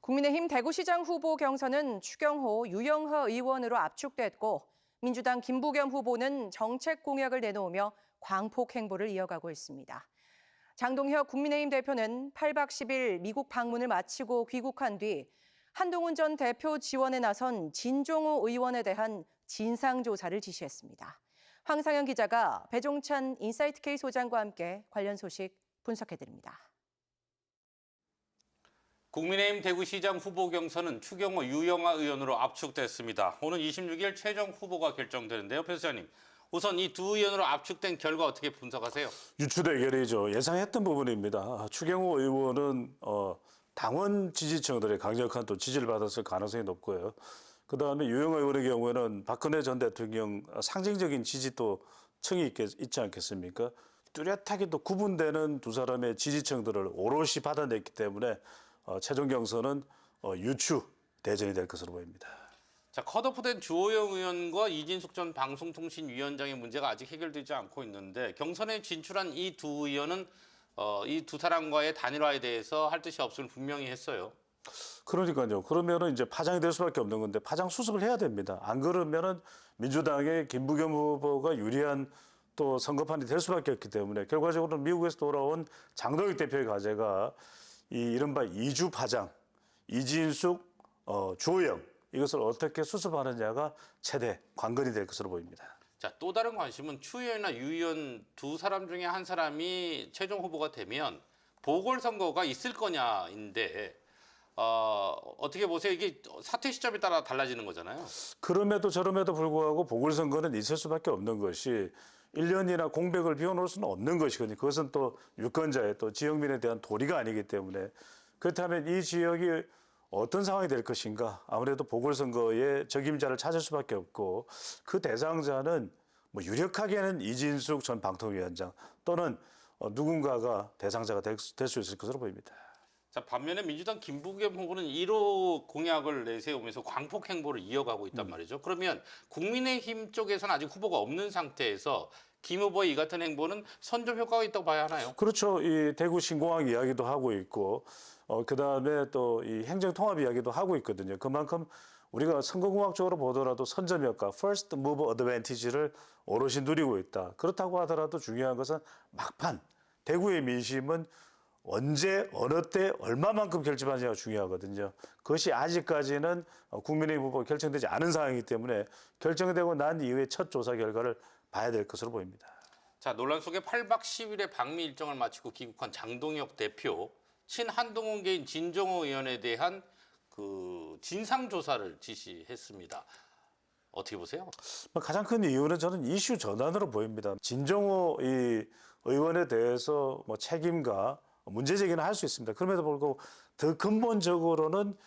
국민의힘 대구시장 후보 경선은 추경호, 유영하 의원으로 압축됐고 민주당 김부겸 후보는 정책 공약을 내놓으며 광폭 행보를 이어가고 있습니다. 장동혁 국민의힘 대표는 8박 10일 미국 방문을 마치고 귀국한 뒤 한동훈 전 대표 지원에 나선 진종호 의원에 대한 진상조사를 지시했습니다. 황상현 기자가 배종찬 인사이트K 소장과 함께 관련 소식 분석해드립니다. 국민의힘 대구시장 후보 경선은 추경호, 유영하 의원으로 압축됐습니다. 오는 26일 최종 후보가 결정되는데요. 배 소장님, 우선 이 두 의원으로 압축된 결과 어떻게 분석하세요? 유추대결이죠. 예상했던 부분입니다. 추경호 의원은 당원 지지층들의 강력한 또 지지를 받았을 가능성이 높고요. 그다음에 유영하 의원의 경우에는 박근혜 전 대통령 상징적인 지지 또 층이 있지 않겠습니까? 뚜렷하게 또 구분되는 두 사람의 지지층들을 오롯이 받아냈기 때문에 최종 경선은 유추 대전이 될 것으로 보입니다. 자, 컷오프된 주호영 의원과 이진숙 전 방송통신위원장의 문제가 아직 해결되지 않고 있는데 경선에 진출한 이 두 의원은 이 두 사람과의 단일화에 대해서 할 뜻이 없음을 분명히 했어요. 그러니까요. 그러면은 이제 파장이 될 수밖에 없는 건데 파장 수습을 해야 됩니다. 안 그러면은 민주당의 김부겸 후보가 유리한 또 선거판이 될 수밖에 없기 때문에 결과적으로 미국에서 돌아온 장동혁 대표의 과제가 이 이른바 이주 파장, 이진숙, 주호영 이것을 어떻게 수습하느냐가 최대 관건이 될 것으로 보입니다. 자, 또 다른 관심은 추 의원이나 유 의원 두 사람 중에 한 사람이 최종 후보가 되면 보궐선거가 있을 거냐인데 어떻게 보세요? 이게 사퇴 시점에 따라 달라지는 거잖아요. 그럼에도 저럼에도 불구하고 보궐선거는 있을 수밖에 없는 것이 1년이나 공백을 비워놓을 수는 없는 것이거든요. 그것은 또 유권자의 또 지역민에 대한 도리가 아니기 때문에 그렇다면 이 지역이 어떤 상황이 될 것인가 아무래도 보궐선거에 적임자를 찾을 수밖에 없고 그 대상자는 뭐 유력하게는 이진숙 전 방통위원장 또는 누군가가 대상자가 될 수 있을 것으로 보입니다. 자, 반면에 민주당 김부겸 후보는 1호 공약을 내세우면서 광폭 행보를 이어가고 있단 말이죠. 그러면 국민의힘 쪽에서는 아직 후보가 없는 상태에서 김 후보의 이 같은 행보는 선점 효과가 있다고 봐야 하나요? 그렇죠. 이 대구 신공항 이야기도 하고 있고 그다음에 또 이 행정통합 이야기도 하고 있거든요. 그만큼 우리가 선거공학적으로 보더라도 선점 효과, first move advantage를 오롯이 누리고 있다. 그렇다고 하더라도 중요한 것은 막판, 대구의 민심은 언제 어느 때 얼마만큼 결집하느냐가 중요하거든요. 그것이 아직까지는 국민의힘 후보가 결정되지 않은 상황이기 때문에 결정되고 난 이후에 첫 조사 결과를 봐야 될 것으로 보입니다. 자, 논란 속에 8박 10일의 방미 일정을 마치고 귀국한 장동혁 대표, 친한동훈계인 진종호 의원에 대한 그 진상조사를 지시했습니다. 어떻게 보세요? 가장 큰 이유는 저는 이슈 전환으로 보입니다. 진종호 이 의원에 대해서 뭐 책임과 문제 제기는 할 수 있습니다. 그럼에도 불구하고 더 근본적으로는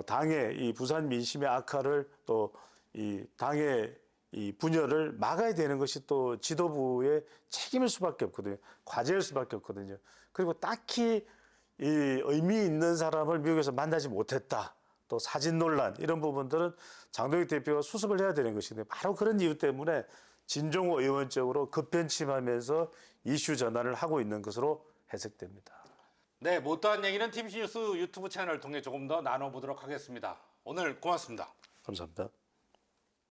당의 이 부산 민심의 악화를 또 이 당의 이 분열을 막아야 되는 것이 또 지도부의 책임일 수밖에 없거든요. 과제일 수밖에 없거든요. 그리고 딱히 이 의미 있는 사람을 미국에서 만나지 못했다. 또 사진 논란 이런 부분들은 장동혁 대표가 수습을 해야 되는 것인데 바로 그런 이유 때문에 진종호 의원 쪽으로 급변침하면서 이슈 전환을 하고 있는 것으로 해석됩니다. 네, 못다한 얘기는 TBC 뉴스 유튜브 채널을 통해 조금 더 나눠보도록 하겠습니다. 오늘 고맙습니다. 감사합니다.